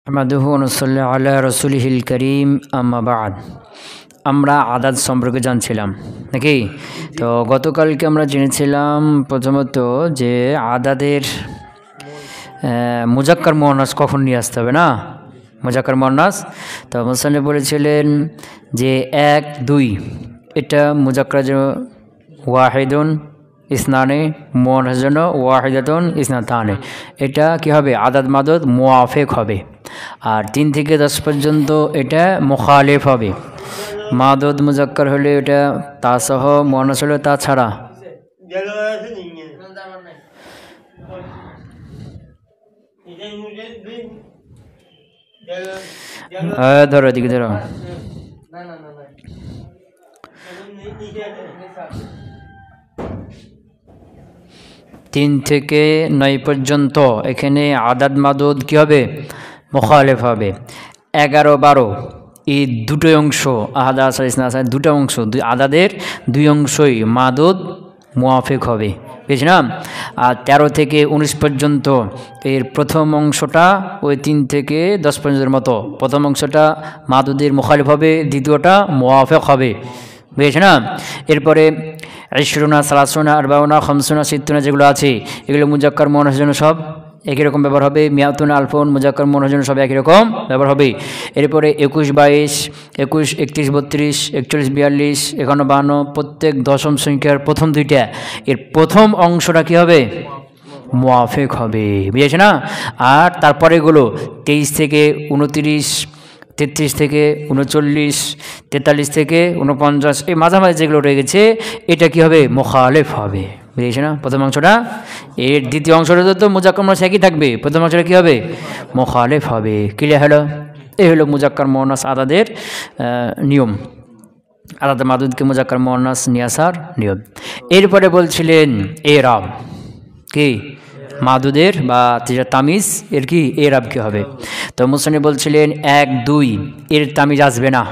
আহমাদুহু ওয়া নুসাল্লি আলা রাসূলিহিল কারীম আম্মা বা'দ। আমরা আদাদ সম্পর্কে জানছিলাম নাকি? তো গতকালকে আমরা জেনেছিলাম প্রথমত যে আদাদের মুজাক্কার মুয়ান্নাস কখন নিয়ে আসতে হবে না, মুজাক্কার মুয়ান্নাস। তো মুসান্নিফ বলেছিলেন যে 1, 2 এটা মুজাক্কার জন্য ওয়াহিদুন ইসনানে, মুয়ান্নাসের জন্য ওয়াহিদাতুন ইসনাতানে। এটা কি হবে? আদাদ মাদদ মুআফিক হবে। আর 3 থেকে 10 পর্যন্ত এটা মুখালিফ হবে। মাদদ মুজাক্কার হলে এটা তাসহ, মুয়ান্নাস হলে তা ছাড়া। ধরো এদিকে ধরো। 3 থেকে 9 পর্যন্ত এখানে আদাদ মাদদ কি হবে? মুখালিফ হবে। 11, 12 এই দুটো অংশ, আহাদ আসার ইসনা আসার দুটো অংশ, আদাদের 2 অংশই মাদদ মুআফিক হবে, বুঝলাম। আর 13 থেকে 19 পর্যন্ত এর প্রথম অংশটা ওই 3 থেকে 10 পর্যন্তের মতো। প্রথম অংশটা মাদুদের মুখালিফ হবে, দ্বিতীয়টা মুআফিক হবে, বুঝলাম। এরপরে 20, 30, 40, 50, 60 যেগুলো আছে এগুলো মুজাক্কার মুয়ান্নাসের জন্য সব একই রকম ব্যবহার হবে। মিয়াতুন, আলফুন মুজাক্কার মুয়ান্নাসের জন্য সব একই রকম ব্যবহার হবে। এরপরে 21, 22, 21, 31, 32, 41, 42, 51, 52 প্রত্যেক দশম সংখ্যার প্রথম দুইটা এর প্রথম অংশটা কী হবে? মুআফিক হবে, বুঝেছে না? আর তারপরে এগুলো 23 থেকে 29, 33 থেকে 39, 43 থেকে 49 এই মাঝামাঝি যেগুলো রয়ে গেছে এটা কি হবে? মুখালিফ হবে, বুঝেছে না? প্রথম অংশটা। এর দ্বিতীয় অংশটা তো মুজাক্কার মুয়ান্নাস একই থাকবে, প্রথম অংশটা কী হবে? মুখালিফ হবে। ক্লিয়ার হলো? এই হলো মুজাক্কার মুয়ান্নাস আদাদের নিয়ম, আদাদ মাদুদকে মুজাক্কার মুয়ান্নাস নিয়ে আসার নিয়ম। এরপরে বলছিলেন এরাব, কি মাদুদের বা তামিজ এর কি এরাব কী হবে? তো মুসান্নিফ বলছিলেন 1, 2 এর তামিজ আসবে না।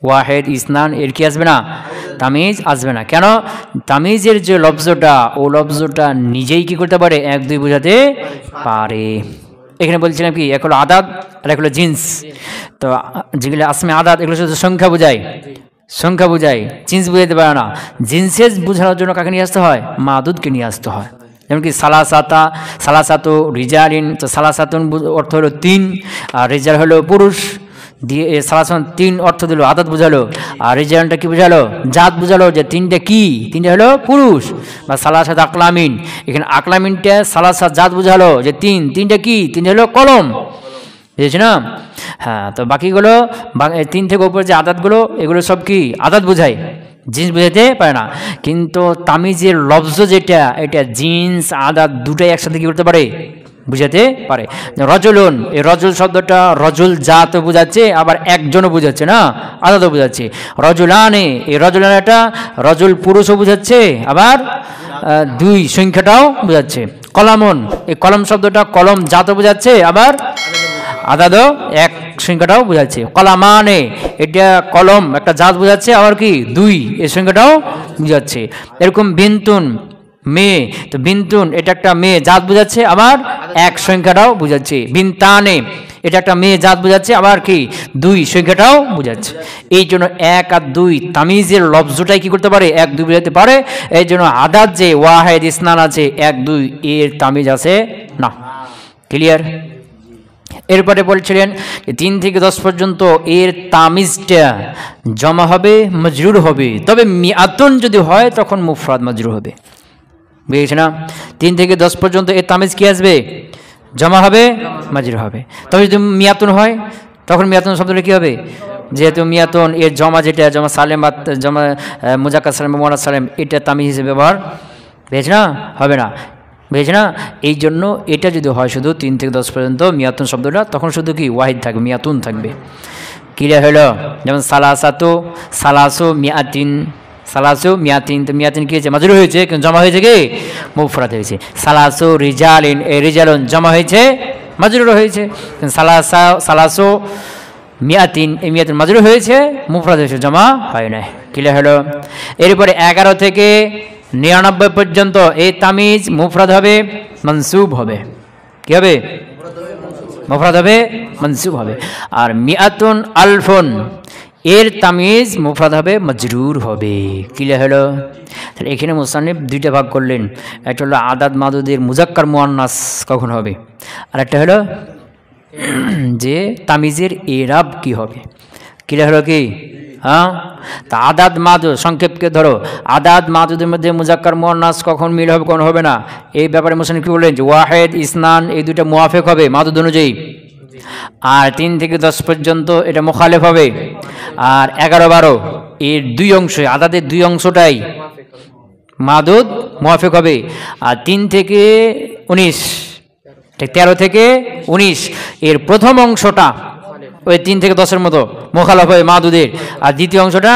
ওয়াহেদ, ইসনান এর কি আসবে না? তামিজ আসবে না। কেন? তামিজের যে লফজটা ও লফজটা নিজেই কি করতে পারে? 1, 2 বোঝাতে পারে। এখানে বলছিলাম কি এক হলো আদাদ আর এক হলো জিন্স। তো যেগুলো আসমে আদাদ এগুলো শুধু সংখ্যা বোঝায়, সংখ্যা বোঝায়, জিন্স বোঝাতে পারে না। জিন্সের বোঝানোর জন্য কাকে নিয়ে আসতে হয়? মাদুদকে নিয়ে আসতে হয়। যেমন কি সালাসাতু রিজালিন, তো সালাসাতুন অর্থ হলো 3 আর রিজাল হলো পুরুষ, দিয়ে সালাসাতুন 3 অর্থ দিল, আদাদ বোঝালো। আর রিজালটা কি বোঝালো? জাত বোঝালো, যে 3টা কি? 3টা হলো পুরুষ। বা সালাসাত আকলামিন, এখানে আকলামিনটা সালাসাত জাত বোঝালো যে 3টা কি? 3টা হলো কলম, বুঝেছি না? হ্যাঁ, তো বাকিগুলো 3 থেকে উপরে যে আদাতগুলো এগুলো সব কি আদাত বোঝায়, জিন্স বোঝাতে পারে না। কিন্তু তামিজের লফজ যেটা এটা জিন্স আদাত দুটাই একসাথে কী করতে পারে? বুঝাতে পারে। রজলুন, এই রজল শব্দটা রজুল জাতও বোঝাচ্ছে, আবার একজনও বোঝাচ্ছে না, আদাতও বোঝাচ্ছে। রজুলানে, এই রজুলানেটা রজুল পুরুষও বোঝাচ্ছে, আবার 2 সংখ্যাটাও বোঝাচ্ছে। কলামন, এই কলম শব্দটা কলম জাতও বোঝাচ্ছে, আবার আদাদও এক সংখ্যাটাও বোঝাচ্ছে। কলামানে, এটা কলম একটা জাত বোঝাচ্ছে, আবার কি 2 এই সংখ্যাটাও বোঝাচ্ছে। এরকম বিন্তুন মেয়ে, তো বিন্তুন এটা একটা মেয়ে জাত বোঝাচ্ছে, আবার এক সংখ্যাটাও বোঝাচ্ছে। বিনতানে এটা একটা মেয়ে জাত বোঝাচ্ছে, আবার কি 2 সংখ্যাটাও বোঝাচ্ছে। এই জন্য 1 আর 2 তামিজের লফজটাই কি করতে পারে? 1, 2 বোঝাতে পারে। এই জন্য আদাত যে ওয়াহেদ ইসনান আছে 1, 2 এর তামিজ আছে না। ক্লিয়ার? এরপরে বলছিলেন 3 থেকে 10 পর্যন্ত এর তামিজটা জমা হবে, মজরুর হবে। তবে মিয়াতুন যদি হয় তখন মুফরাদ মজরুর হবে, বুঝেছ না? 3 থেকে 10 পর্যন্ত এর তামিজ কি আসবে? জমা হবে, মজরুর হবে। তবে যদি মিয়াতুন হয় তখন মিয়াতুন শব্দটা কী হবে? যেহেতু মিয়াতুন এর জমা যেটা জমা সালেম বা জমা মুজাক্কার সালেম বা মুয়ান্নাস সালেম এটা তামিজ হিসেবে ব্যবহার, বুঝেছ না? হবে না, বুঝেছ না? এই জন্য এটা যদি হয় শুধু 3 থেকে 10 পর্যন্ত মিয়াতুন শব্দটা, তখন শুধু কি ওয়াহিদ থাকবে, মিয়াতুন থাকবে। ক্লিয়ার হলো? যেমন সালাসু মিয়াতিন, সালাসু মিয়াতিন, তো মিয়াতিন কি হয়েছে? মাজরুর হয়েছে, কিন্তু জমা হয়েছে কি? মুফরাদ হয়েছে। সালাসু রিজালিন, এই রিজালুন জমা হয়েছে, মাজরুর হয়েছে। সালাসু মিয়াতিন, এই মিয়াতিন মাজরুর হয়েছে, মুফরাদ হয়েছে, জমা হয় না। ক্লিয়ার হলো? এরপরে 11 থেকে 99 পর্যন্ত এই তামিজ মুফরাদ হবে, মনসুব হবে। কি হবে? মুফরাদ হবে, মনসুব হবে। আর মিআতুন আলফুন এর তামিজ মুফরাদ হবে, মজরুর হবে। ক্লিয়ার হলো? তাহলে এখানে মুসান্নিফ দুইটা ভাগ করলেন, একটা হলো আদাদ মাদুদের মুজাক্কার মুআন্নাস কখন হবে, আর একটা হলো যে তামিজের এরাব কি হবে। ক্লিয়ার হলো কি? হ্যাঁ, তা আদাদ মাদুদ সংক্ষেপকে ধরো, আদাদ মাদুদের মধ্যে মুজাক্কার মুআন্নাস কখন মিল হবে কখন হবে না, এই ব্যাপারে মুসান্নিফ কি বললেন যে ওয়াহেদ ইসনান এই দুইটা মুওয়াফিক হবে মাদুদ অনুযায়ী, আর 3 থেকে 10 পর্যন্ত এটা মুখালেফ হবে, আর 11-12 এর দুই অংশ, আদাদের দুই অংশটাই মাদুদ মুওয়াফিক হবে, আর 3 থেকে 19 13 থেকে 19 এর প্রথম অংশটা ওই 3 থেকে 10-এর মতো মুখালাফ হবে মাদুদের, আর দ্বিতীয় অংশটা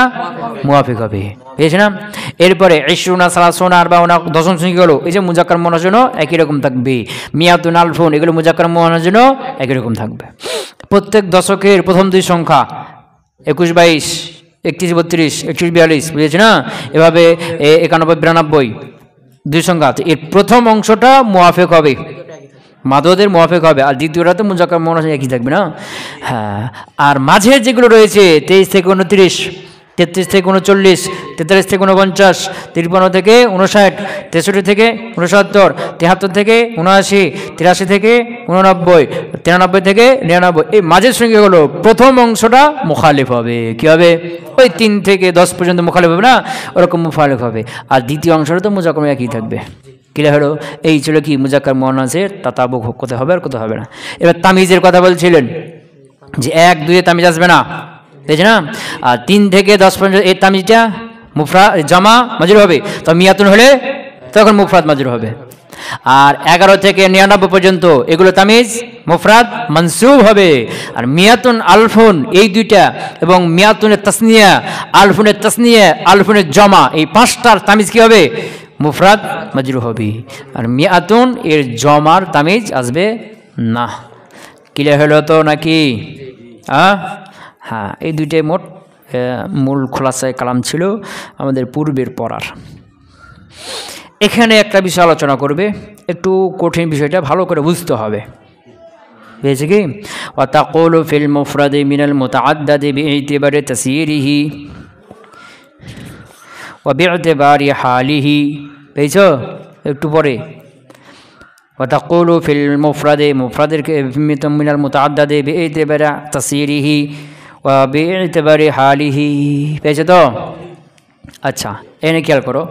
মুওয়াফিক হবে। বুঝেছ না? এরপরে 20 30 40 দশম শ্রেণী গেল, এই যে মুজাক্কার মুআন্নাসের জন্য একই রকম থাকবে, মিআতুন আলফুন এগুলো মুজাক্কার মুআন্নাসের জন্য একই রকম থাকবে। প্রত্যেক দশকের প্রথম দুই সংখ্যা 21 22 31 32 31 42, বুঝেছ না? এভাবে 91 92 দুই সংখ্যা, এর প্রথম অংশটা মুওয়াফিক হবে মাদুদের মুওয়াফিক হবে, আর দ্বিতীয়টা তো মুজাক্কার মুআন্নাস একই থাকবে না। হ্যাঁ, আর মাঝের যেগুলো রয়েছে 23 থেকে 29 33 থেকে 39 43 থেকে 49 53 থেকে 59 63 থেকে 69 73 থেকে 79 83 থেকে 89 93 থেকে 99, এই মাঝের সংখ্যাগুলো প্রথম অংশটা মুখালিফ হবে। কী হবে? ওই 3 থেকে 10 পর্যন্ত মুখালিফ হবে না, ওরকম মুখালিফ হবে, আর দ্বিতীয় অংশটা তো মুজাক্কার একই থাকবে। ক্লিয়ার হলো? এই ছিল কি মুজাক্কার মুআন্নাসের তাতাবুক কোথায় হবে আর কোথায় হবে না। এবার তামিজের কথা বলছিলেন যে 1 2 এ তামিজ আসবে না, বুঝেছ না? আর 3 থেকে 10 পর্যন্ত এই তামিজটা মুফরাদ জামা মাজরুর হবে, তো মিয়াতুন হলে তখন মুফরাদ মাজরুর হবে। আর 11 থেকে 99 পর্যন্ত এগুলো তামিজ মুফরাদ মনসুব হবে। আর মিয়াতুন আলফুন এই দুইটা এবং মিয়াতুনের তাসনিয়া আলফুনের তাসনিয়া আলফুনের জমা, এই 5টার তামিজ কি হবে? মুফরাদ মাজরুর হবে। আর মিয়াতুন এর জমার তামিজ আসবে না। ক্লিয়ার হলো তো নাকি? হ্যাঁ, এই দুইটাই মোট মূল খোলাসায় কালাম ছিল আমাদের পূর্বের পড়ার। এখানে একটা বিষয় আলোচনা করবে, একটু কঠিন বিষয়টা ভালো করে বুঝতে হবে। বুঝেছে কি? ওয়া তাকুলু ফিল মুফরাদি মিনাল মুতাআদ্দাদি বিইতিবারি তাসয়িরিহি ওয়া বিইতিবারি হালিহি। বুঝছো? একটু পরে ওয়া তাকুলু ফিল মুফরাদি মুফরাদের মিনাল মুতাআদ্দাদি বিইতিবারি তাসয়িরিহি ওয়া বিইতিবারি হালিহি। পেয়েছো তো? আচ্ছা, এনে খেয়াল করো,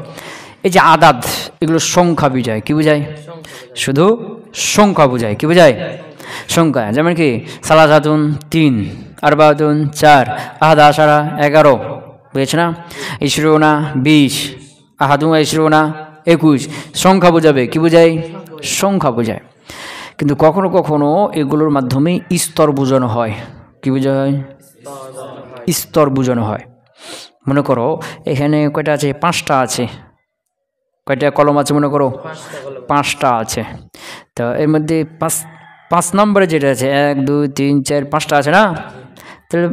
এই যে আদাদ এগুলো সংখ্যা বোঝায়। কি বোঝায়? শুধু সংখ্যা বোঝায়। কি বোঝায়? সংখ্যা। যেমন কি সালাসাতুন 3, আরবাতুন 4, আহাদা আশারা 11, বুঝেছ না? ইশরুনা 20, আহাদু ইশরুনা 21, সংখ্যা বোঝাবে। কি বোঝায়? সংখ্যা বোঝায়। কিন্তু কখনো কখনো এগুলোর মাধ্যমে স্তর বোঝানো হয়। কি বোঝায়? স্তর বোঝানো হয়। মনে করো এখানে কয়টা আছে? 5টা আছে। কয়টা কলম আছে মনে করো? 5টা আছে। তো এর মধ্যে 5 নম্বরে যেটা আছে 1 2 3 4 5টা আছে না? তাহলে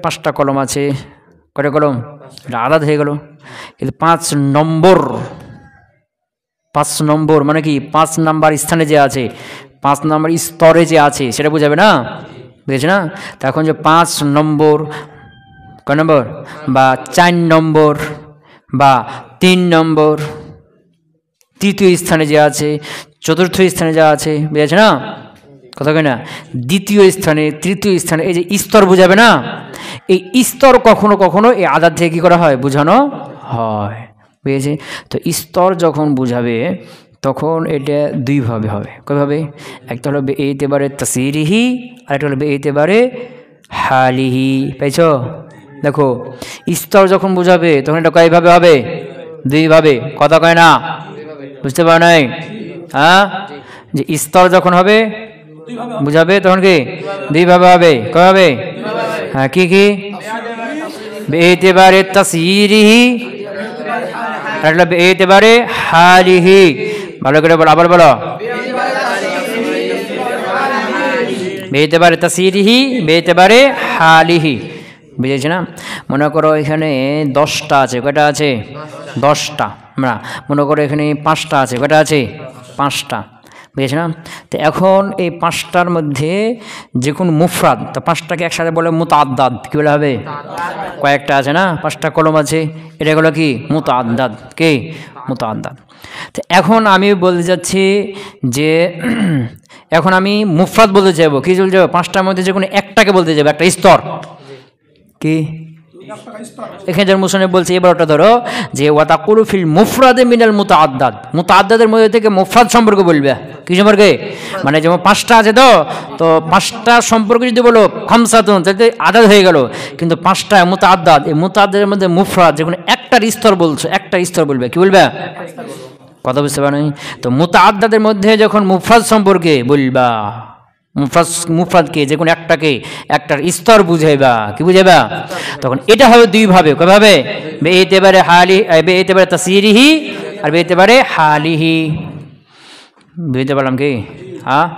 5টা কলম আছে। কয়টা কলম? এটা আলাদা হয়ে গেল। কিন্তু 5 নম্বর মানে কি 5 নাম্বার স্থানে যে আছে, 5 নাম্বার স্তরে যে আছে সেটা বোঝাবে না? বুঝেছে না? তখন যে 5 নম্বর, কয় নম্বর, বা 4 নম্বর বা 3 নম্বর, তৃতীয় স্থানে যে আছে, চতুর্থ স্থানে যা আছে, বুঝেছে না কথা? কয় না? দ্বিতীয় স্থানে, তৃতীয় স্থানে, এই যে স্তর বোঝাবে না? এই স্তর কখনো কখনো এই আদাদ থেকে কী করা হয়? বোঝানো হয়। বুঝেছে? তো স্তর যখন বোঝাবে তখন এটা দুইভাবে হবে। কয়ভাবে? একটা হলো বেইতেবারে তাসয়িরিহি, আর একটা হলো বেইতেবারে হালিহি। পেয়েছ? দেখো, স্তর যখন বোঝাবে তখন এটা কয়ভাবে হবে? দুইভাবে। কথা কয় না? বুঝতে পারো নাই? হ্যাঁ, যে স্তর যখন হবে বুঝাবে তখন কি দুইভাবে হবে। কয়ভাবে? হ্যাঁ, কি কি? বেইতেবারে তাসয়িরিহি, আর একটা বেইতেবারে হালিহি। ভালো করে বলো, আবার বলো। বেইতেবারে তাসয়িরিহি, বেইতেবারে হালিহি। বুঝেছি না? মনে করো এখানে 10টা আছে। কয়টা আছে? 10টা। মনে করো এখানে 5টা আছে। কয়টা আছে? 5টা। বুঝেছ না? তো এখন এই পাঁচটার মধ্যে যে কোনো মুফরাদ, তো পাঁচটাকে একসাথে বলে মুতাআদ্দাদ, কী বলা হবে? কয়েকটা আছে না, পাঁচটা কলম আছে, এটা হলো কি মুতাআদ্দাদ, কি মুতাআদ্দাদ। তো এখন আমি বলতে যাচ্ছি যে এখন আমি মুফরাদ বলতে চাইবো, কি বলতে যাবো? পাঁচটার মধ্যে যে কোনো একটাকে বলতে যাবো, একটা স্তর, কি এখানে যার মুসনে বলছে এবার ওটা ধরো যে ওয়াতাকুলু ফিল মুফরাদে মিনাল মুতাআদ্দাদ, মুতাআদ্দাদের মধ্যে থেকে মুফরাদ সম্পর্কে বলবে, কি সম্পর্কে? মানে যেমন পাঁচটা আছে তো তো পাঁচটা সম্পর্কে যদি বলো খামসাতুন, তাহলে আদাদ হয়ে গেল। কিন্তু পাঁচটা মুতাআদ্দাদ, এই মুতাআদ্দাদের মধ্যে মুফরাদ যে কোনো একটার স্তর বলছো, একটা স্তর বলবে, কি বলবে? কথা বুঝতে পারো? তো মুতাআদ্দাদের মধ্যে যখন মুফরাদ সম্পর্কে বলবা, মুফরাদকে যে কোনো একটাকে একটার স্তর বুঝাইবা, কি বুঝাইবা? তখন এটা হবে দুইভাবে, কয়ভাবে? বেইতেবারে হালি, বেইতেবারে তাসইরিহি আর বেইতেবারে হালিহি। বুঝতে পারলাম কি? হ্যাঁ,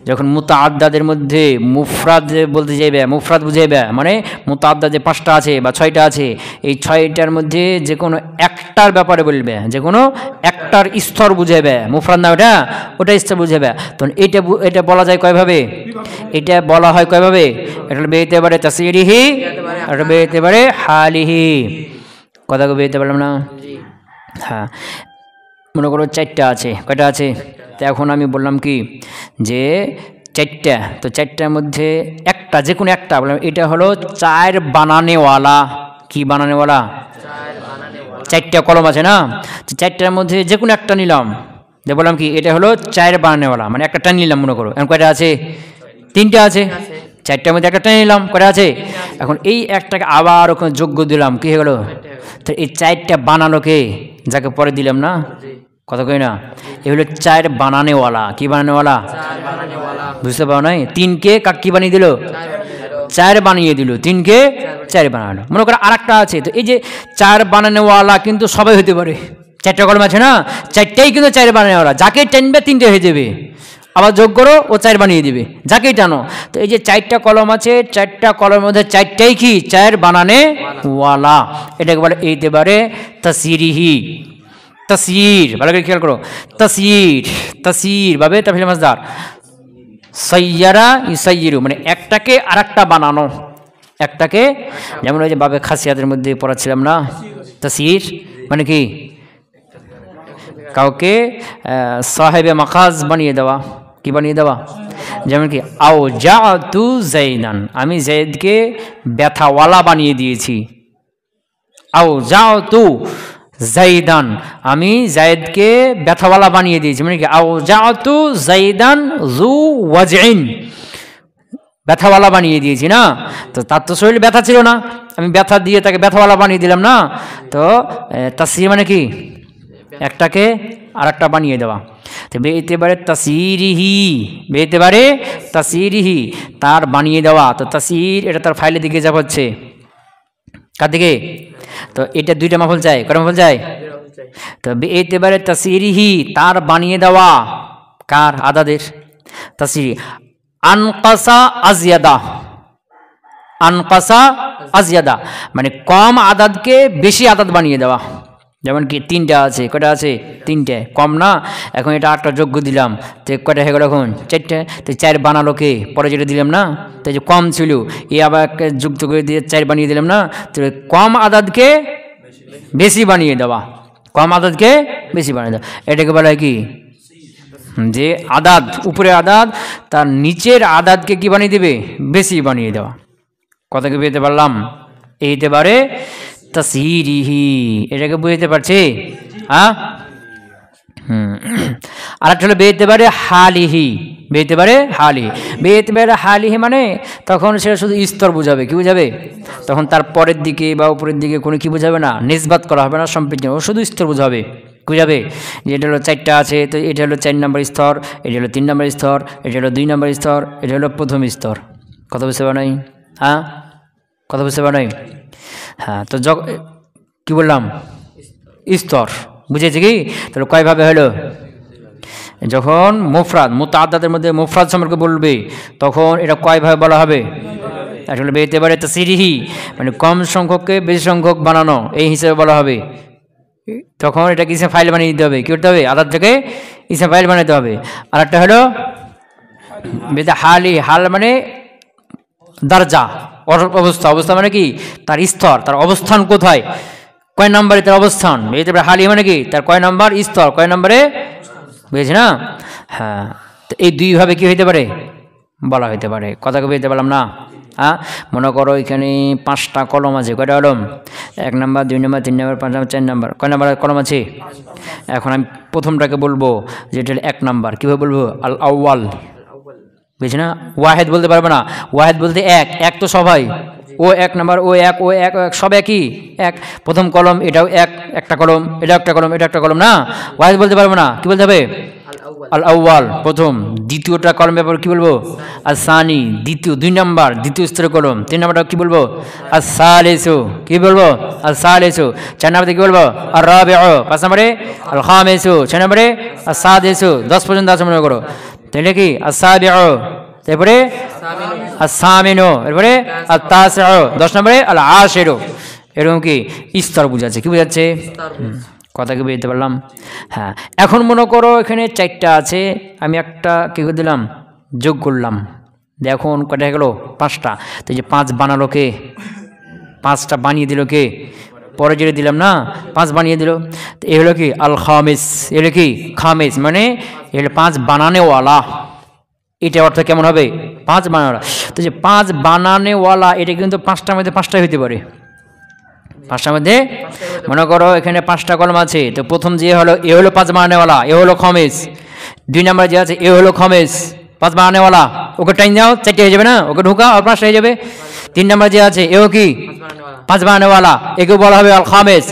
যখন মুতাআদ্দাদের মধ্যে মুফরাদ বলতে যাইবে, মুফরাদ বুঝাইবে, মানে মুতাআদ্দাদ যে পাঁচটা আছে বা ছয়টা আছে, এই ছয়টার মধ্যে যে কোনো একটার ব্যাপারে বলবে, যে কোনো একটার স্তর বুঝাইবে, মুফরাদ না ওটা, ওটা স্তর বুঝাইবে। তখন এটা বলা যায় কয়ভাবে? এটা বলা হয় কয়ভাবে? এটা বেইতেবারে তাসইরিহি আর বেইতেবারে হালিহি। কথা বেইতে পারলাম না? হ্যাঁ, মনে করো চারটা আছে, কয়টা আছে? তো এখন আমি বললাম কি যে চারটা, তো চারটার মধ্যে একটা, যে কোনো একটা বললাম, এটা হলো চার বানানেওয়ালা। কি বানানেওয়ালা? চারটা কলম আছে না, তো চারটার মধ্যে যে কোনো একটা নিলাম, যে বললাম কি এটা হলো চার বানানেওয়ালা, মানে একটা টান নিলাম। মনে করো এখন কয়টা আছে? তিনটা আছে। চারটার মধ্যে একটা টান নিলাম, কয়টা আছে? এখন এই একটাকে আবার ওখানে যোগ্য দিলাম, কি হয়ে গেল? তো এই চারটা বানানোকে যাকে পরে দিলাম না, কথা কই না, এ হলো চার বানানেওয়ালা। কি বানানেওয়ালা? বুঝতে পারো নাই? তিনকে কি বানিয়ে দিল? চার বানিয়ে দিল, তিনকে চার বানালো। মনে করো আর একটা আছে, তো এই যে চার বানানেওয়ালা কিন্তু সবাই হতে পারে, চারটা কলম আছে না, চারটাই কিন্তু চার বানানেওয়ালা, যাকে টানবে তিনটে হয়ে যাবে, আবার যোগ করো ও চার বানিয়ে দিবে, যাকেই টানো। তো এই যে চারটা কলম আছে, চারটা কলমের মধ্যে চারটাই কি চার বানানেওয়ালা, এটাকে বলে এইতেবারে তাসইরিহি। তাসইর, ভালো করে খেয়াল করো, তাসইর, তাসইর ভাবে তাফসীর মাসদার, সাইয়ারা ইউসাইয়িরু, মানে একটাকে আরেকটা বানানো, একটাকে, যেমন ওই যে বাবে খাসিয়াতের মধ্যে পড়াচ্ছিলাম না, তাসইর মানে কি কাউকে সাহেবে মাখাজ বানিয়ে দেওয়া। কি বানিয়ে দেওয়া? যেমন কি আও জাতু জাইদান, আমি জাইদকে ব্যথাওয়ালা বানিয়ে দিয়েছি। আও জাতু জাইদান, আমি জায়েদকে ব্যথাওয়ালা বানিয়ে দিয়েছি, মানে কি আও জাতু জাইদান যু ওয়াজইন, ব্যথাওয়ালা বানিয়ে দিয়েছি না। তো তার তো শরীরে ব্যথা ছিল না, আমি ব্যথা দিয়ে তাকে ব্যথাওয়ালা বানিয়ে দিলাম না। তো তাসইর মানে কি একটাকে আর একটা বানিয়ে দেওয়া। তো বেইতেবারে তাসইরিহি, বেইতেবারে তাসইরিহি, তার বানিয়ে দেওয়া। তো তাসইর এটা তার ফাইলের দিকে যা হচ্ছে, কার দিকে? তো এটা দুইটা মাফুল চাই, কয়টা মাফুল চাই? তো বেইতেবারে তাসইরিহি, তার বানিয়ে দেওয়া, কার? আদাদের। তাসইরি আনকাসা আযিয়াদা, আনকাসা আযিয়াদা মানে কম আদাদকে বেশি আদাদ বানিয়ে দেওয়া। যেমন কি তিনটা আছে, কয়টা আছে? তিনটে, কম না। এখন এটা আটটা যোগ্য দিলাম, তো কয়টা হয়ে গেল? এখন চারটে। তো চার বানালো কে? পরে যেটা দিলাম না, তো যে কম ছিল এ আবার যুক্ত করে দিয়ে চার বানিয়ে দিলাম না। তো কম আদাদকে বেশি বানিয়ে দেওয়া, কম আদাদকে বেশি বানিয়ে দেওয়া, এটাকে বলা হয় কি যে আদাদ, উপরে আদাদ তার নিচের আদাদকে কি বানিয়ে দেবে? বেশি বানিয়ে দেওয়া। কথাকে বুঝতে পারলাম? এইতে পারে তাসইরিহি, এটাকে বুঝতে পারছি? হ্যাঁ, আর একটা হলো বেইতেবারে হালিহি, বেইতেবারে হালিহি। বেইতেবারে হালিহি মানে তখন সেটা শুধু স্তর বুঝাবে। কি বুঝাবে? তখন তার পরের দিকে বা উপরের দিকে কোনো কি বুঝাবে না, নিসবাত করা হবে না, সম্পৃক্ত, ও শুধু স্তর বুঝাবে। বুঝাবে যে এটা হলো চারটা আছে, তো এটা হলো 4 নম্বর স্তর, এটা হলো 3 নম্বর স্তর, এটা হলো 2 নম্বর স্তর, এটা হলো প্রথম স্তর। কথা বুঝতে পারো নাই? হ্যাঁ, কথা বুঝতে পারো নাই? হ্যাঁ, তো কি বললাম? স্তর বুঝেছে কি? তাহলে কয়ভাবে হলো? যখন মুফরাদ, মুতাআদ্দাদের মধ্যে মুফরাদ সম্পর্কে বলবে তখন এটা কয়ভাবে বলা হবে? আসলে বেইতেবারে তাসইরিহি মানে কম সংখ্যককে বেশি সংখ্যক বানানো, এই হিসেবে বলা হবে। তখন এটাকে ইসম ফাইল বানিয়ে দিতে হবে। কী করতে হবে? আদাদ থেকে ইসম ফাইল বানাতে হবে। আর একটা হলো বেদা হালি, হাল মানে দরজা, অবস্থা। অবস্থা মানে কি? তার স্তর, তার অবস্থান কোথায়, কয় নম্বরে তার অবস্থান। তারপরে হালি মানে কি? তার কয় নম্বর স্তর, কয় নম্বরে, বুঝেছি না? হ্যাঁ, তো এই দুইভাবে কি হইতে পারে? বলা হইতে পারে। কথা কবি হইতে পারলাম না? হ্যাঁ, মনে করো এখানে 5টা কলম আছে। কয়টা কলম? 1 নম্বর, 2 নম্বর, 3 নম্বর, 5 নম্বর, 4 নম্বর। কয় নম্বর কলম আছে? এখন আমি প্রথমটাকে বলবো যেটা 1 নম্বর। কীভাবে বলবো? আল আউয়াল, বুঝছি না? ওয়াহেদ বলতে পারবে না। ওয়াহেদ বলতে এক, এক তো সবাই, ও 1 নম্বর, ও এক, ও এক, ও এক, সব একই এক। প্রথম কলম এটাও এক, একটা কলম, এটা একটা কলম, এটা একটা কলম, না? ওয়াহেদ বলতে পারবে না। কি বলতে হবে? আল আউয়াল, প্রথম। দ্বিতীয়টা কলম ব্যাপার কি বলবো? আর সানি, দ্বিতীয়, 2 নম্বর, দ্বিতীয় স্তরের কলম। 3 নম্বরটা কি বলবো? আর সালেসু, কি বলবো? আর সালেসু। 4 নম্বরে কি বলবো? আর রাবিউ। 5 নম্বরে আল খামিসু। 6 নম্বরে আর সাদিসু। 10 পর্যন্ত আছে মনে করো, তাহলে কি? আর সাবিউ, তারপরে আর সামিনু, এরপরে আর তাসিউ, 10 নম্বরে আল আশিরু। এরকম কি স্তর বুঝাচ্ছে। কি বুঝাচ্ছে? কথা কি বুঝতে পারলাম? হ্যাঁ, এখন মনে করো এখানে 4টা আছে, আমি একটা কী করে দিলাম? যোগ করলাম। এখন কটা গেল? 5টা। তো এই যে 5 বানালো কে? 5টা বানিয়ে দিল কে? পরে যেটা দিলাম না, 5 বানিয়ে দিল। তো এ হলো কি? আল খামিস। এগুলো কি? খামিস মানে এগুলো 5 বানানেওয়ালা। এটা অর্থ কেমন হবে? 5 বানানেওয়ালা। তো যে 5 বানানেওয়ালা, এটা কিন্তু 5টার মধ্যে 5টাই হইতে পারে। 5টার মধ্যে মনে করো এখানে 5টা কলম আছে। তো প্রথম যে হলো এ হলো 5 বানানেওয়ালা, এ হলো খামিস। 2 নম্বর যে আছে এ হলো খামিস, 5 বানানেওয়ালা। ওকে টাইম দাও, 4টে হয়ে যাবে না? ওকে ঢুকাও, আর 5টা হয়ে যাবে। 3 নম্বর যে আছে এও কি? 5 বানানেওয়ালা, একে বলা হবে আল খামিস।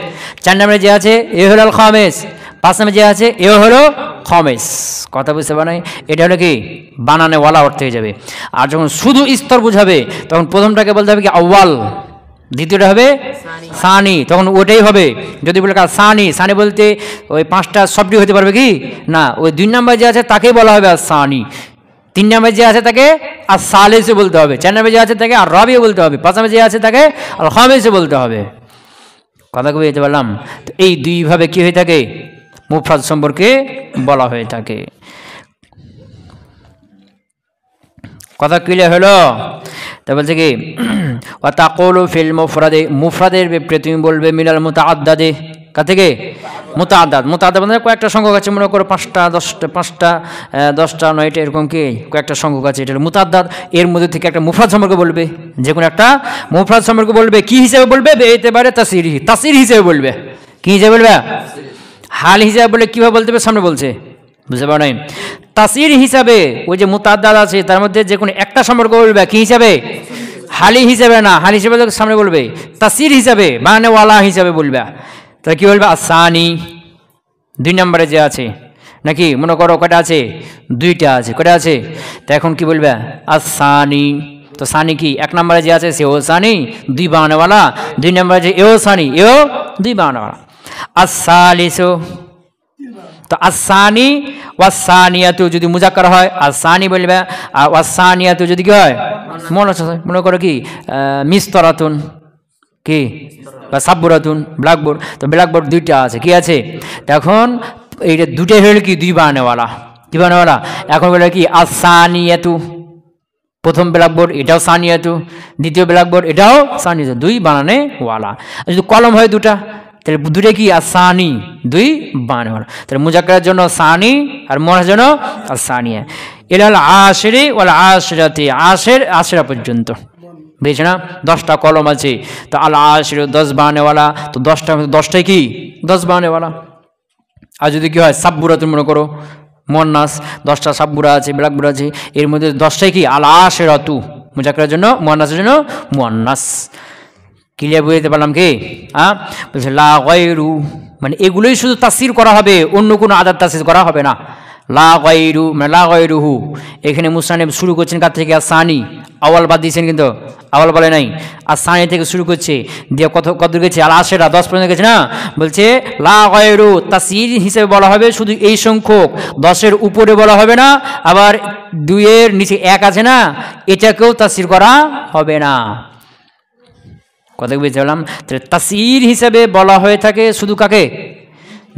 4 নম্বরে যে আছে এ হলো আল খামিস। 5 নম্বরে যে আছে এও হলো খামিস। কথা বুঝতে পারে? এটা হলো কি? বানানেওয়ালা অর্থ হয়ে যাবে। আর যখন শুধু স্তর বুঝাবে তখন প্রথমটাকে বলতে হবে কি? আউয়াল। দ্বিতীয়টা হবে সানি, তখন ওটাই হবে। যদি বলে সানি, সানি বলতে ওই 5টা সবটি হতে পারবে কি? না, ওই 2 নম্বর যে আছে তাকেই বলা হবে আর সানি। 3 নম্বর যে আছে তাকে আর সালেসে বলতে হবে। 4 নম্বর যে আছে তাকে আর রাবিও বলতে হবে। 5 নম্বর যে আছে তাকে আর খামিসে বলতে হবে। কথা কবি বুঝতে পারলাম? তো এই দুইভাবে কি হয়ে থাকে? মুফরাদ সম্পর্কে বলা হয়ে থাকে। কথা ক্লিয়ার হলো? তা বলছে কি? ওয়া তাকুলু ফিল মুফরাদে, মুফরাদের ব্যাপারে তুমি বলবে মিনাল মুতাআদ্দাদে। কার থেকে? মুতাআদ্দাদ। মুতাআদ্দাদ মানে কয়েকটা সংখ্যক আছে, মনে করো 5টা 10টা 9টা এরকম কি কয়েকটা সংখ্যক আছে। এটা হলো মুতাআদ্দাদ। এর মধ্যে থেকে একটা মুফরাদ সম্পর্কে বলবে, যে কোনো একটা মুফরাদ সম্পর্কে বলবে। কি হিসেবে বলবে? এতেবারে তাসির, তাসির হিসেবে বলবে। কি হিসেবে বলবে? হাল হিসাবে বলে কীভাবে বলতে হবে? সামনে বলছে, বুঝতে পারো নাই? তাসির হিসাবে ওই যে মুতাআদ্দাদ আছে তার মধ্যে যে কোনো একটা সম্পর্ক বলবে। কি হিসাবে? হালি হিসাবে না, হালি হিসাবে সামনে বলবে। তাসির হিসাবে, বানানেওয়ালা হিসাবে বলবে। তাহলে কী বলবে? আসানি, 2 নম্বরে যে আছে, নাকি? মনে করো কয়টা আছে? 2টা আছে। কয়টা আছে? তো এখন কি বলবে? আসানি। তো সানি কি? 1 নম্বরে যে আছে সেও সানি, 2 বানানেওয়ালা। 2 নম্বরে যে এও সানি, এও 2 বানানেওয়ালা। আসালিসু, তো আসানি ওয়াসানিয়াতু যদি মুজাক্কার হয় আসানি বলবে। আর ওয়াসানিয়াতু যদি কি হয়? মনে করো কি? মিস্তরাতুন, কি? বা সাব্বুরাতুন, ব্ল্যাকবোর্ড। তো ব্ল্যাকবোর্ড 2টা আছে। কি আছে? তখন এইটা 2টাই হলো কি? 2 বানানেওয়ালা। কি বানানেওয়ালা? এখন বলে কি? আসানিয়াতু, প্রথম ব্ল্যাকবোর্ড এটাও সানিয়াতু, দ্বিতীয় ব্ল্যাকবোর্ড এটাও সানিয়াতু, 2 বানানেওয়ালা। যদি কলম হয় 2টা, তাহলে 2টা কি? আসানি, 2 বানানেওয়ালা। তাহলে মুজাক্কারের জন্য সানি আর মুআন্নাসের জন্য আসানিয়া। ইলাল আশিরি ওয়াল আশিরাতি, আশির আশিরা পর্যন্ত, বুঝছ না? 10টা কলম আছে। তো আল আশির 10 বানানেওয়ালা। তো 10টাই কি? 10 বানানেওয়ালা। আর যদি কি হয়? সাব্বুরাতুন, মনে করো মুআন্নাস, 10টা সাব্বুরা আছে, ব্ল্যাকবোর্ড আছে, এর মধ্যে 10টাই কি? আল আশিরাতু, মুজাক্কারের জন্য, মুআন্নাসের জন্য মুআন্নাস। ক্লিয়ার বুঝতে পারলাম কি? হ্যাঁ, বলছে লা গায়রু মানে এগুলোই শুধু তাসির করা হবে, অন্য কোনো আদাত তাসির করা হবে না। লা গায়রু মানে লা গায়রুহু। এখানে মুসান্নিফ শুরু করছেন কার থেকে? আসানি। আওয়াল বাদ দিয়েছেন, কিন্তু আওয়াল বলে নাই। আসানি থেকে শুরু করছে, দিয়ে কত গেছে? আল আশিরা, 10 পর্যন্ত গেছে না? বলছে লা গায়রু, তাসির হিসেবে বলা হবে শুধু এই সংখ্যক, 10-এর উপরে বলা হবে না। আবার 2-এর নিচে 1 আছে না, এটাকেও তাসির করা হবে না। কথা বুঝতে পারলাম? তাসির হিসাবে বলা হয়ে থাকে শুধু কাকে?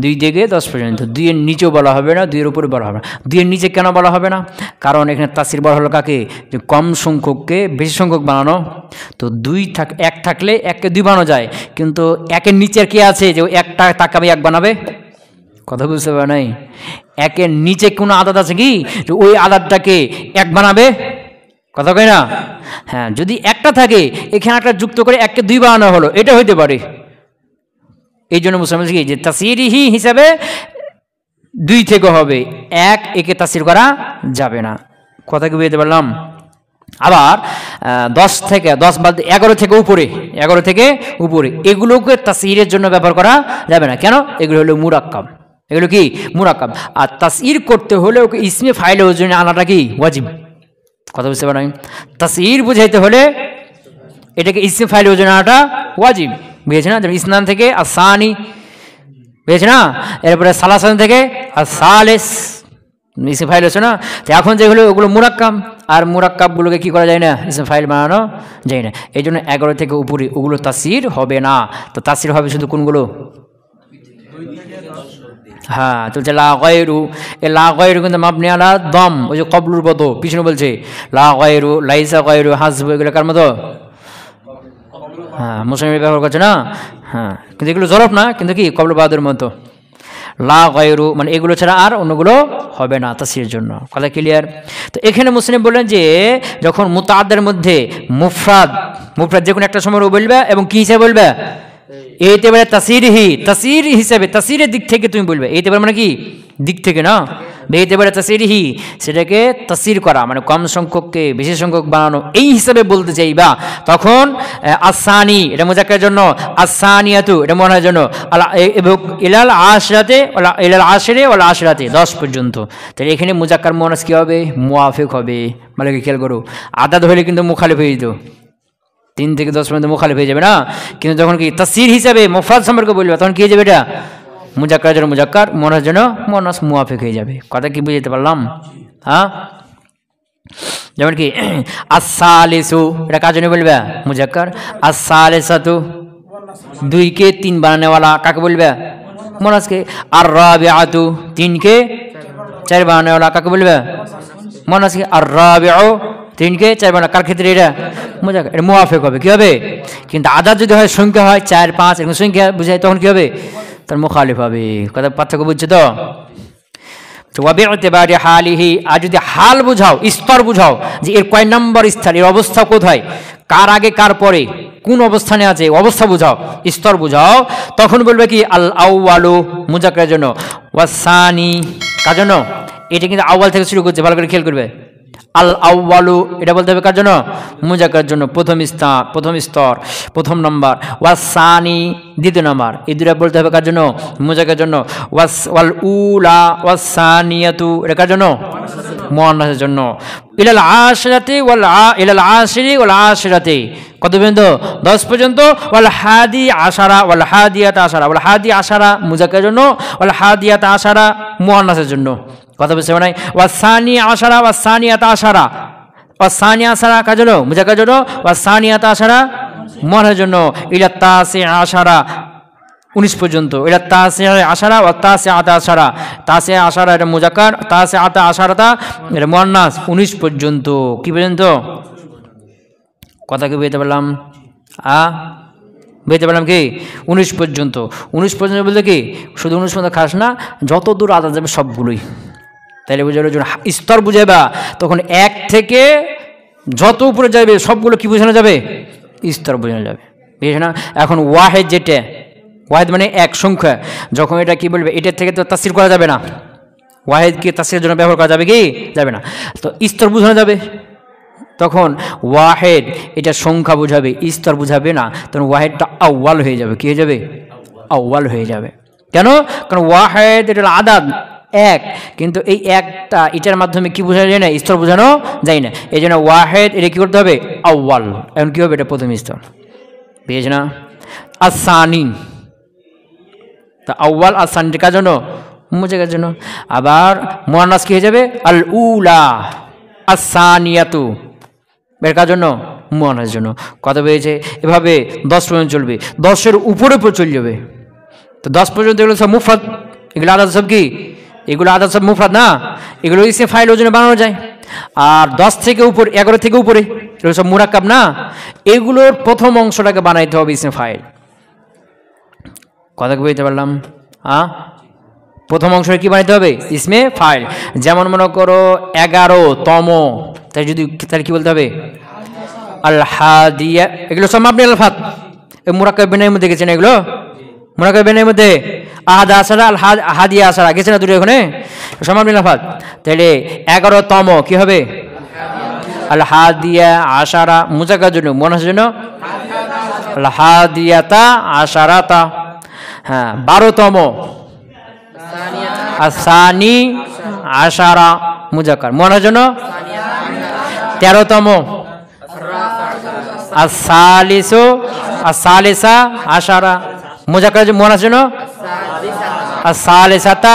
2 থেকে 10 পর্যন্ত। 2 এর নিচেও বলা হবে না, 2 এর উপরে বলা হবে না। 2 এর নিচে কেন বলা হবে না? কারণ এখানে তাসির বলা হলো কাকে? যে কম সংখ্যককে বেশি সংখ্যক বানানো। তো 1 থাকলে 1কে 2 বানানো যায়, কিন্তু 1-এর নিচে কে আছে যে একটা তাকে আমি 1 বানাবে? কথা বুঝতে পারে নাই? 1-এর নিচে কোনো আদাদ আছে কি যে ওই আদাদটাকে 1 বানাবে? কথা কয় না? হ্যাঁ, যদি একটা থাকে এখানে একটা যুক্ত করে 1কে 2 বানানো হলো, এটা হইতে পারে। এই জন্য মুসলমান কি যে তাসিরিহি হিসাবে 2 থেকে হবে, 1 একে তাসির করা যাবে না। কথা কি বুঝতে পারলাম? আবার 10 থেকে 10 বাদ 11 থেকে উপরে, 11 থেকে উপরে এগুলোকে তাসিরের জন্য ব্যবহার করা যাবে না। কেন? এগুলো হলো মুরাক্কাব। এগুলো কি? মুরাক্কাব। আর তাসির করতে হলে ওকে ইসমে ফাইলে ওজনে আনাটা কি ওয়াজিব। কথা বুঝতে পারেন? তাসির বুঝাইতে হলে এটাকে ইসমে ফাইলে ওজনে আনাটা ওয়াজিব। বুঝেছে না? যেমন ইসনান থেকে আসানি, বুঝেছে না? এরপরে সালাসান থেকে আসালেস, ইসমে ফাইল হচ্ছে না? তো এখন যেগুলো ওগুলো মুরাক্কাব, আর মুরাক্কাবগুলোকে কি করা যায় না? ইসমে ফাইল বানানো যায় না। এই জন্য 11 থেকে উপরে ওগুলো তাসির হবে না। তো তাসির হবে শুধু কোনগুলো? হ্যাঁ, তো লা গায়রু, এ লা গায়রু কিন্তু মাবনি আলা দম, ওই যে কবলুর মতো পিছনে বলছে লা গায়রু, লাইসা গায়রু, হাসবু, এগুলো কার মতো? হ্যাঁ, মুসলিমের ব্যবহার করছে না? হ্যাঁ, কিন্তু এগুলো জরফ না, কিন্তু কি কবল বাদের মতো। লা গায়রু মানে এগুলো ছাড়া আর অন্যগুলো হবে না তাসিরের জন্য। কথা ক্লিয়ার? তো এখানে মুসলিম বললেন যে যখন মুতাআদ্দের মধ্যে মুফরাদ যে কোনো একটা সময় বলবে এবং কি হিসাবে বলবে? এইতে বলে তাসিরহি, তাসির হিসাবে, তাসিরের দিক থেকে তুমি বলবে। এইতে বলে মানে কি? দিক থেকে না, এইতে বলে তাসিরহি, সেটাকে তাসির করা মানে কম সংখ্যককে বেশি সংখ্যক বানানো, এই হিসাবে বলতে চাইবা। তখন আসানি এটা মুজাক্কারের জন্য, আসানিয়াতু এটা মনের জন্য, এবং ইলাল আশরাতে, ইলাল আশরে ওয়াল আশরাতে 10 পর্যন্ত। তাহলে এখানে মুজাক্কার মুয়ান্নাস কি হবে? মুয়াফিক হবে। মানে কি খেয়াল করো, আদাদ হলে কিন্তু মুখালিফ হয়ে যেত, 3 থেকে 10 পর্যন্ত মুখালিফ হয়ে যাবে না। কিন্তু যখন কি তাসির হিসাবে মুফরাদ সম্পর্কে বলবে তখন কি হয়ে যাবে? এটা মুজাক্কারের জন্য মুজাক্কার, মুয়ান্নাসের জন্য মুয়ান্নাস, মুয়াফিক হয়ে যাবে। কথা কি বুঝতে পারলাম? হ্যাঁ, যেমন কি আস-সালিসু এটা কার জন্য বলবে? মুজাক্কার। আস-সালিসাতু 2 কে 3 বানানেওয়ালা কাকে বলবে? মুয়ান্নাসকে। আর-রাবিআতু 3 কে 4 বানানেওয়ালা কাকে বলবে? মুয়ান্নাসকে। আর-রাবিউ 3 কে 4 বানানো কার ক্ষেত্রে? এটা মুজাক্কার, এটা মুয়াফিক হবে। কি হবে? কিন্তু আদাদ যদি হয় সংখ্যা হয় 4 5 এরকম সংখ্যা বুঝায় তখন কি হবে? তার মুখালিফ হবে। কথা পার্থক্য বুঝছো তো? ওয়াবি'তিবারি হালিহি, আর যদি হাল বুঝাও, স্তর বুঝাও যে এর কয় নম্বর স্থান, এর অবস্থা কোথায়, কার আগে কার পরে, কোন অবস্থানে আছে, অবস্থা বুঝাও, স্তর বুঝাও, তখন বলবে কি আল আউয়ালু মুজাক্কারের জন্য, ওয়াসানি কার জন্য? এটা কিন্তু আউয়াল থেকে শুরু করছে, ভালো করে খেয়াল করবে। আল আউয়ালু এটা বলতে হবে কার জন্য? মুজাক্কারের জন্য, প্রথম স্তর, প্রথম নম্বর। ওয়াসানি দ্বিতীয় নম্বর। এই দুটো বলতে হবে কার জন্য? মুজাক্কারের জন্য। ওয়াল উলা ওয়াসানিয়াতু এটা কার জন্য? মুয়ান্নাসের জন্য। ইলাল আশরাতি ইলাল আশরি ওয়াল আশরাতি কত পর্যন্ত? 10 পর্যন্ত। ওয়াল হাদি আশারা ওয়াল হাদিয়াত আশারা, ওয়াল হাদি আশারা মুজাক্কারের জন্য, ওয়াল হাদিয়াত আশারা মুয়ান্নাসের জন্য। কথা বুঝতে পারেন? ওয়াসানি আশারা ওয়াসানিয়াত আশারা, ওয়াসানি আশারা কার জন্য? মুজাক্কারের জন্য। ওয়াসানিয়াত আশারা মুয়ান্নাসের জন্য। ইলা তাসি আশারা 19 পর্যন্ত। ইলা তাসি আশারা ওয়া তাসিআত আশারা, তাসি আশারা এটা মুজাক্কার, তাসিআত আশারাতা এটা মুয়ান্নাস। 19 পর্যন্ত। কি পর্যন্ত? কথা কি বুঝতে পারলাম? বুঝতে পারলাম কি? 19 পর্যন্ত। 19 পর্যন্ত বলতে কি শুধু 19 পর্যন্ত খাস না, যত দূর আদাত যাবে সবগুলোই। তাইলে বুঝালো যখন স্তর বুঝাইবা তখন 1 থেকে যত উপরে যাবে সবগুলো কি বোঝানো যাবে? স্তর বোঝানো যাবে। বুঝেছ না? এখন ওয়াহেদ যেটা, ওয়াহেদ মানে এক সংখ্যা, যখন এটা কি বলবে এটার থেকে তো তাসির করা যাবে না, ওয়াহেদকে তাসিরের জন্য ব্যবহার করা যাবে কি? যাবে না। তো স্তর বোঝানো যাবে, তখন ওয়াহেদ এটা সংখ্যা বোঝাবে, স্তর বোঝাবে না, তখন ওয়াহেদটা আউয়াল হয়ে যাবে। কি হয়ে যাবে? আউয়াল হয়ে যাবে। কেন? কারণ ওয়াহেদ এটা আদাদ 1, কিন্তু এই একটা এটার মাধ্যমে কি বোঝানো যায় না? স্তর বোঝানো যায় না। এই জন্য ওয়াহেদ এটা কি করতে হবে? আউয়াল। এখন কি হবে? এটা প্রথম স্তর। বুঝেছ না? আসানি, তা আউয়াল আসানি কার জন্য? মুজাক্কারের জন্য। আবার মুয়ান্নাস কি হয়ে যাবে? আল উলা আসানিয়াতু এর কার জন্য? মুয়ান্নাসের জন্য। কত পেয়েছে? এভাবে 10 পর্যন্ত চলবে, 10-এর উপরে চলে যাবে। তো 10 পর্যন্ত এগুলো সব মুফরাদ এগুলো আদাদ সব কি, এগুলো আদাদ সব মুফরাদ না, এগুলো ইসমে ফাইল ওজনে বানানো যায়। আর 10 থেকে উপরে, 11 থেকে উপরে এগুলো সব মুরাক্কাব না, এগুলোর প্রথম অংশটাকে বানাইতে হবে ইসমে ফাইল। কথা কি বলতে পারলাম? প্রথম অংশটা কি বানাইতে হবে? ইসমে ফাইল। যেমন মনে করো 11তম, তাই যদি, তাহলে কি বলতে হবে? আল হাদিয়া। এগুলো সব মাবনি আল ফাত, মুরাক্কাব বিনার মধ্যে গেছে না এগুলো? মুরাক্কাব বিনার মধ্যে আহাদা আসারা আল হাদিয়া আসারা গেছে না দুটো এখানে, সব মাবনি আল ফাত। তাহলে 11তম কি হবে? আল হাদিয়া আসারা, মুজাক্কার জন্য, মুয়ান্নাসের জন্য আল হাদিয়াতা আসারাতা। হ্যাঁ, 12তম আসানি আশারা, মুজাক্কার, মুয়ান্নাসের জন্য 13তম আসালিসু আসালিসা আশারা, মুজাক্কার মুয়ান্নাসের জন্য আসালিসাতা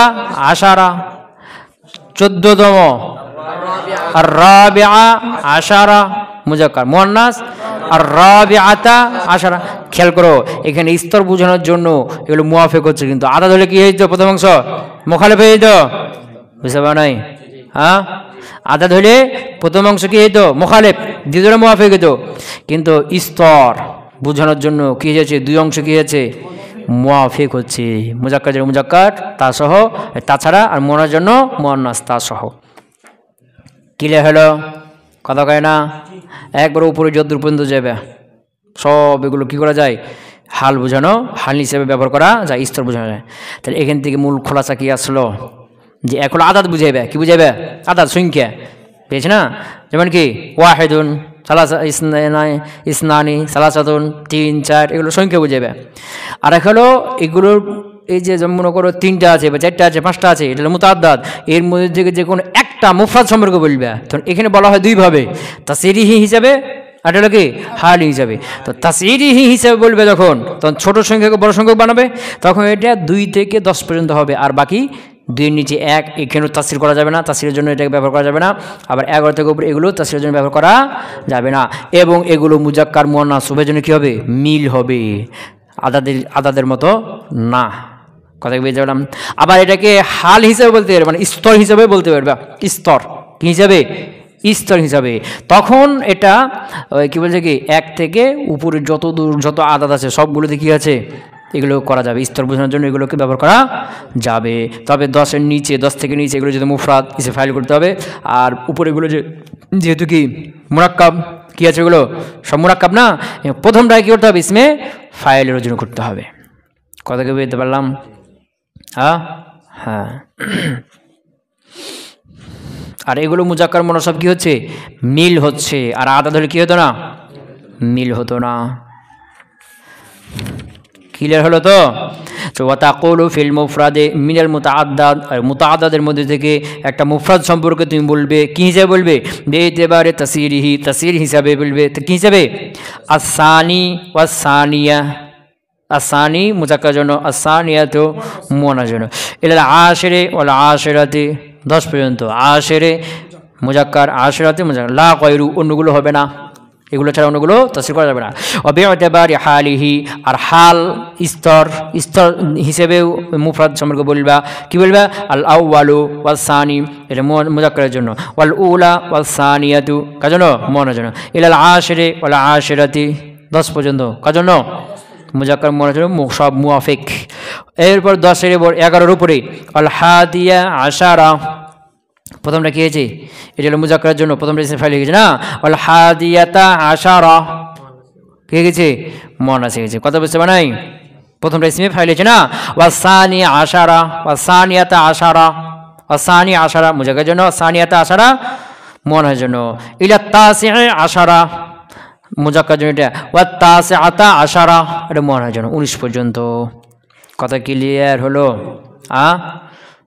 আশারা। 14তম আর রাবিআ আশারা, মুজাক্কার, মুয়ান্নাস আর রাবিআতা আশারা। খেয়াল করো এখানে স্তর বোঝানোর জন্য এগুলো মুওয়াফিক হচ্ছে, কিন্তু আদাদ হলে কি হইতো? প্রথম অংশ মুখালিফ হয়ে যেত, বুঝতে পারো নাই? আদাদ হলে প্রথম অংশ কি হইতো? মুখালিফ, দ্বিতীয়টা মুওয়াফিক হইতো। কিন্তু স্তর বোঝানোর জন্য কি হয়েছে? দুই অংশ কি হয়েছে? মুওয়াফিক হচ্ছে, মুজাক্কার জন্য মুজাক্কার তা সহ, তাছাড়া, আর মুয়ান্নাসের জন্য মুয়ান্নাস তা সহ। ক্লিয়ার হলো? কথা কয় না? একবার উপরে যদ্দূর পর্যন্ত যাবে সব এগুলো কি করা যায়? হাল বোঝানো, হাল হিসেবে ব্যবহার করা যায়, স্তর বোঝানো যায়। তাহলে এখান থেকে মূল খোলাসা কি আসলো? যে এখন আদাদ বুঝাইবে, কি বুঝাইবে? আদাদ সংখ্যা পেয়েছে না? যেমন কি ওয়াহিদুন, ইসনানি, সালাসাতুন, 3, 4, এগুলো সংখ্যা বুঝাইবে। আর এখন এগুলোর এই যে যেমন মনে করো 3টা আছে বা 4টা আছে 5টা আছে, এটা হলো মুতাআদ্দাদ, এর মধ্যে থেকে যে কোনো একটা মুফরাদ সম্পর্কে বলবে। তখন এখানে বলা হয় দুইভাবে, তাসরিহি হিসাবে আর এটা কি হালি হিসাবে। তো তাসরিহি হিসাবে বলবে যখন, তখন ছোট সংখ্যাকে বড় সংখ্যক বানাবে, তখন এটা 2 থেকে 10 পর্যন্ত হবে। আর বাকি 2-এর নিচে 1, এখানেও তাসরির করা যাবে না, তাসরিরের জন্য এটাকে ব্যবহার করা যাবে না। আবার 11 থেকে উপরে এগুলো তাসরিরের জন্য ব্যবহার করা যাবে না। এবং এগুলো মুজাক্কার মুয়ান্নাস উভয়ের জন্য কী হবে? মিল হবে, আদাদের মতো না। কথা বুঝতে পারলাম? আবার এটাকে হাল হিসাবে বলতে পারবে, মানে স্তর হিসাবে বলতে পারবে। স্তর কি হিসাবে? স্তর হিসাবে। তখন এটা কি বলছে কি 1 থেকে উপরে যত দূর যত আদাদ আছে সবগুলোতে কি আছে? এগুলো করা যাবে, স্তর বোঝানোর জন্য এগুলোকে ব্যবহার করা যাবে। তবে 10-এর নিচে, 10 থেকে নিচে এগুলো যদি মুফরাদ ইসে ফাইল করতে হবে। আর উপরে এগুলো যেহেতু কি মুরাক্কাব, কি আছে এগুলো সব মুরাক্কাব না, প্রথমটায় কি করতে হবে? ইসমে ফাইলের অর্জন করতে হবে। কথা কি বুঝতে পারলাম? হ্যাঁ। আর এগুলো মুজাক্কার মুনাসাব কি হচ্ছে? মিল হচ্ছে। আর আদাদ হলে কি হতো না? মিল হতো না। ক্লিয়ার হলো তো? ওয়াতাকুলু ফিল মুফরাদে মিনাল মুতাআদ্দাদ, আর মুতাআদ্দাদের মধ্যে থেকে একটা মুফরাদ সম্পর্কে তুমি বলবে, কি হিসাবে বলবে? বেইতিবারে তাসরিহি, তাসরির হিসাবে বলবে। তো কি হিসাবে? আসানি ওয়াসানিয়া, আসানি মুজাক্কার জন্য, আসানিয়াতু মুয়ান্নাস জন্য। ইলাল আশিরে ওয়াল আশিরাতি, 10 পর্যন্ত। আশিরে মুজাক্কার, আশিরাতি মুজাক্কার, লা গায়রু, অন্যগুলো হবে না, এগুলো ছাড়া অন্যগুলো তাসরির করা যাবে না। বিইতিবারি হালিহি, আর হাল স্তর হিসেবেও মুফরাদ সম্পর্কে বলবা, কি বলবা? আল আউয়ালু ওয়াল সানি, এটা মুজাক্কারের জন্য। ওয়াল উলা ওয়াল সানিয়াতু, কার জন্য? মুয়ান্নাসের জন্য। ইলাল আশিরে ওয়াল আশিরাতি, 10 পর্যন্ত, কার জন্য? মুজাক্কার মুয়ান্নাস জন্য, সব মুওয়াফিক। এরপর 10-এর 11-এর উপরে আল হাদিয়া আশারা, প্রথমটা কি হয়েছে? এটা হলো মুজাক্কারের জন্য, প্রথমটা ইসমে ফাইল হয়ে গেছে না? আল হাদিয়াতা আশারা কি হয়ে গেছে? মুয়ান্নাস হয়ে গেছে। কথা বুঝতে পারো নাই? প্রথমটা ইসমে ফাইল হয়েছে না? ওয়াসানি আশারা, ওয়াসানিয়াতা আশারা, ওয়াসানি আশারা মুজাক্কারের জন্য, ওয়াসানিয়াতা আশারা মুয়ান্নাসের জন্য। ইলা তাসিআ আশারা মুজাক্কার জন্য, এটা ওয়াতাসিআতা আশারা, এটা মুয়ান্নাসের জন্য, 19 পর্যন্ত। কথা ক্লিয়ার হলো?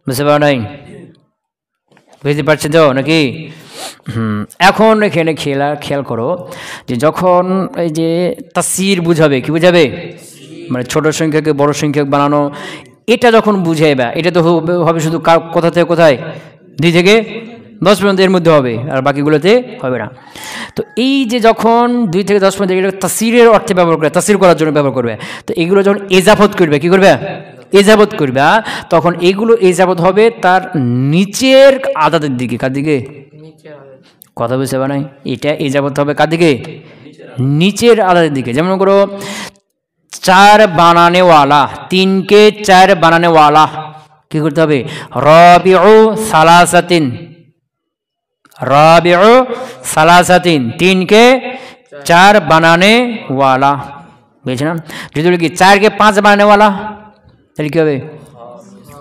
বুঝতে পারো নাই? বুঝতে পারছেন তো নাকি? এখন এখানে খেয়াল করো যে যখন এই যে তাসরির বুঝাবে, কি বুঝাবে? মানে ছোট সংখ্যাকে বড় সংখ্যক বানানো, এটা যখন বুঝাইবা, এটা তো হবে শুধু কোথা থেকে কোথায়? 2 থেকে 10 পর্যন্ত এর মধ্যে হবে, আর বাকিগুলোতে হবে না। তো এই যে যখন 2 থেকে 10 পর্যন্ত এগুলো তাসরিরের অর্থে ব্যবহার করে, তাসরির করার জন্য ব্যবহার করবে, তো এগুলো যখন এজাফত করবে, কি করবে? এজাবত করবা তখন এগুলো এজাবত হবে তার নিচের আদাদের দিকে। কার দিকে? কথা বুঝতে পারে নাই? এটা এজাবত হবে কার দিকে? নিচের আদাদের দিকে। যেমন করো 4 বানানেওয়ালা, 3 কে 4 বানানেওয়ালা কি করতে হবে? রাবিউ সালাসাতিন, রাবিউ সালাসাতিন, 3 কে 4 বানানেওয়ালা, বুঝছেন না? যদি কি 4 কে 5 বানানেওয়ালা তাহলে কি হবে?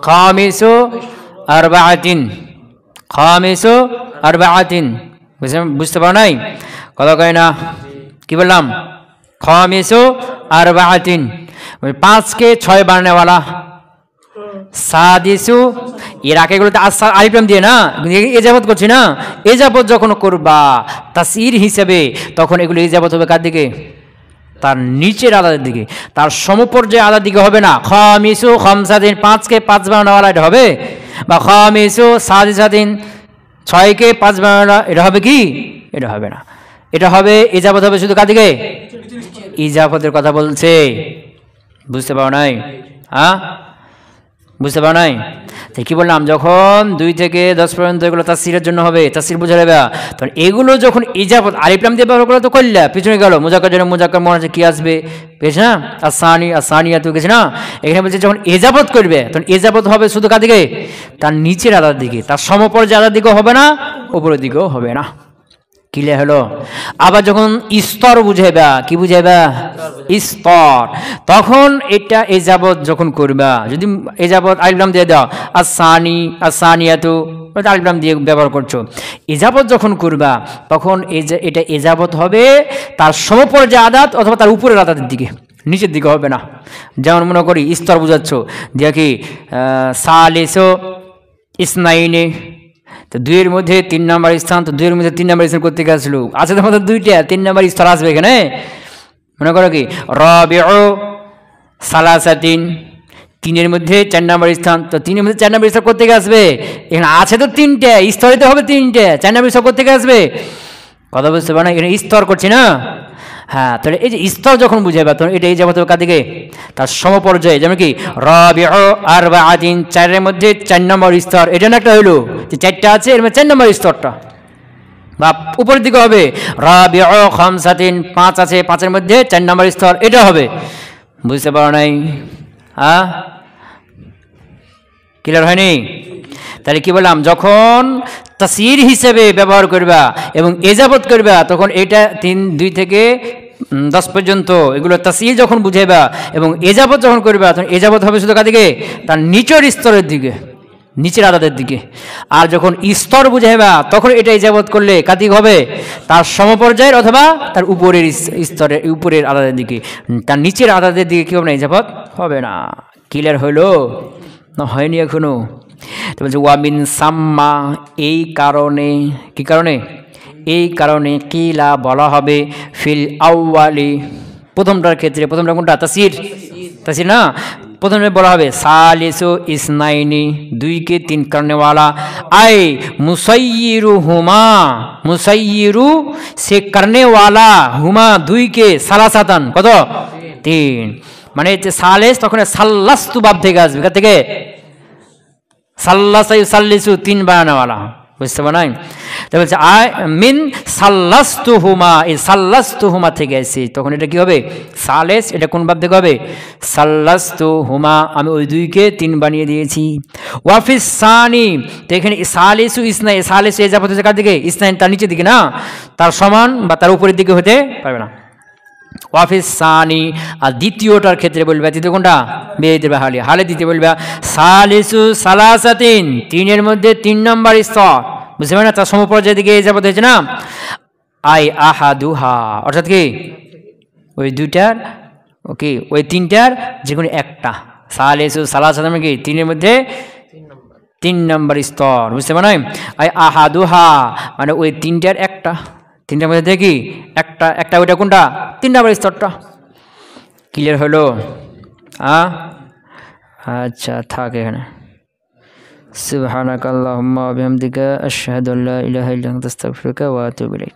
খামিসু আরবাআতিন, খামিসু আরবাআতিন। বুঝতে পারো নাই? কথা কয় না? কি বললাম? খামিসু আরবাআতিন, 5 কে 6 বানানেওয়ালা। সাদিসু, এর আগেগুলোতে আলিফ লাম দিয়ে না, এজাবত করছি না, এজাবত যখন করবা তাসইর হিসেবে তখন এগুলো এজাবত হবে কার দিকে? তার নিচের আদাদের দিকে, তার সমপর্যায়ে আদার দিকে হবে না। খামিসু খামসাতিন, 5 কে 5 বানানেওয়ালা এটা হবে, বা খামিসু সাদিসাতিন, 6 কে 5 বানানেওয়ালা এটা হবে কি? এটা হবে না। এটা হবে এজাবত হবে শুধু কার দিকে? ইজাফতের কথা বলছে। বুঝতে পারো নাই? হ্যাঁ, বুঝতে পারো নাই? তাই কি বললাম, যখন 2 থেকে 10 পর্যন্ত এগুলো তাসসিরের জন্য হবে, তাসসির বুঝে নেবে, তখন এগুলো যখন ইজাফত আলিফ লাম দিয়ে ব্যবহার করলে তো কইলা পিছনে গেল, মুজাক্কার জন্য মুজাক্কার মনে হচ্ছে কি আসবে, পেয়েছ না? আসানি আসানিয়া তো গেছে না? এখানে বলছে যখন এজাবত করবে তখন এজাবত হবে শুধু কার দিকে? তার নিচের আদার দিকে, তার সমপর্যায় আদার দিকেও হবে না, উপরের দিকেও হবে না। ক্লিয়ার হলো? আবার যখন স্তর বুঝাইবা, কি বুঝাইবা? স্তর, তখন এটা এজাবত যখন করবা, যদি এজাবত আলিফ লাম দিয়ে দাও, আসানি আসানিয়াতু, আলিফ লাম দিয়ে ব্যবহার করছো, এজাবত যখন করবা তখন এটা এজাবত হবে তার সমপর্যায় আদাত অথবা তার উপরের আদাতের দিকে, নিচের দিকে হবে না। যেমন মনে করি স্তর বুঝাচ্ছ, দেখি সালিসু ইসনাইনে, তো 2 এর মধ্যে 3 নাম্বার স্থান, তো 2 এর মধ্যে 3 নাম্বার স্থান করতে গেছিল, আছে তোমাদের 2টা, 3 নাম্বার স্তর আসবে এখানে। মনে করো কি রাবিউ সালাসাতিন, 3 এর মধ্যে 4 নাম্বার স্থান, তো 3 এর মধ্যে 4 নাম্বার স্তর করতে আসবে, এখানে আছে তো 3টা, স্তরে তো হবে 3টা, 4 নাম্বার স্তর করতে আসবে। কথা বুঝতে পারো না? এখানে স্তর করছি না? হ্যাঁ, তাহলে এই যে স্তর যখন বুঝাইবা তখন এটা এই যাবত কার দিকে? তার সমপর্যায়ে। যেমন কি রাবিউ আরবাআতিন, 4 এর মধ্যে 4 নম্বর স্তর, এটা না একটা হইলো যে 4টা আছে এর মধ্যে 4 নম্বর স্তরটা, বা উপরের দিকে হবে রাবিউ খামসাতিন, 5 আছে 5 এর মধ্যে 4 নম্বর স্তর, এটা হবে। বুঝতে পারো নাই? হ্যাঁ, ক্লিয়ার হয়নি? তাহলে কি বললাম, যখন তাসসির হিসেবে ব্যবহার করবা এবং এজাবত করবা তখন এটা 2 থেকে 10 পর্যন্ত এগুলো তাসসির যখন বুঝাইবা এবং এজাবত যখন করবা তখন এজাবত হবে শুধু কার দিকে? তার নিচের স্তরের দিকে, নিচের আদাদের দিকে। আর যখন স্তর বুঝাইবা তখন এটা এজাবত করলে কার দিকে হবে? তার সমপর্যায়ের অথবা তার উপরের স্তরের, উপরের আদাদের দিকে। তার নিচের আদাদের দিকে কি হবে না? এজাবত হবে না। ক্লিয়ার হইলো না হয়নি এখনো? তো বলছে ওয়ামিন সাম্মা, এই কারণে, কি কারণে? এই কারণে কিলা বলা হবে ফিল আউয়ালি, প্রথমটার ক্ষেত্রে, প্রথমটা কোনটা? তাসসির, তাসসির না? প্রথমে বলা হবে সালিসু ইসনাইনি, 2 কে 3 করনেওয়ালা, আই মুসাইয়িরু হুমা, মুসাইয়িরু সে করনেওয়ালা, হুমা 2 কে সালাসাতান, কত? 3, মানে সালেস তখন সাল্লাস্তু বাব থেকে আসবে, কার থেকে? সাল্লাসাই সাল্লিসু, 3 বানানেওয়ালা। বুঝতে পারো নাই? তো বলছে আই মিন সাল্লাস্তুহুমা, এই সাল্লাস্তুহুমা থেকে আসছে, তখন এটা কি হবে? সালেস, এটা কোন বাব থেকে হবে? সাল্লাস্তুহুমা, আমি ওই 2 কে 3 বানিয়ে দিয়েছি। ওয়াফিস সানি, তো এখানে সালিসু ইসনাই, সালিসু এজাবত হচ্ছে কার দিকে? ইসনাইন, তার নিচের দিকে না, তার সমান বা তার উপরের দিকে হতে পারবে না। ওয়াফিস সানি, আর দ্বিতীয়টার ক্ষেত্রে বলবে, দ্বিতীয় কোনটা? বেদিতে হালে, হালে দিতে বলবে সালিসু সালাসাতিন, 3 এর মধ্যে 3 নম্বর স্তর, বুঝতে পারেন না? তার সমপর্যায়ের দিকে এই যাবত হয়েছে না? আই আহাদুহা, অর্থাৎ কি ওই 2টার, ওকে ওই 3টার যে কোনো একটা, সালিসু সালাসাতিন মানে কি 3 এর মধ্যে 3 নম্বর স্তর, বুঝতে পারেন? আই আহাদুহা মানে ওই 3টার একটা, 3টার মধ্যে দেখি একটা, একটা ওইটা কোনটা? 3 নম্বর স্তরটা। ক্লিয়ার হলো? আচ্ছা, থাক এখানে। সুবহানাকাল্লাহুম্মা ওয়া বিহামদিকা আশহাদু আল্লা ইলাহা ইল্লা আনতা আস্তাগফিরুকা ওয়া আতুবু ইলাইক।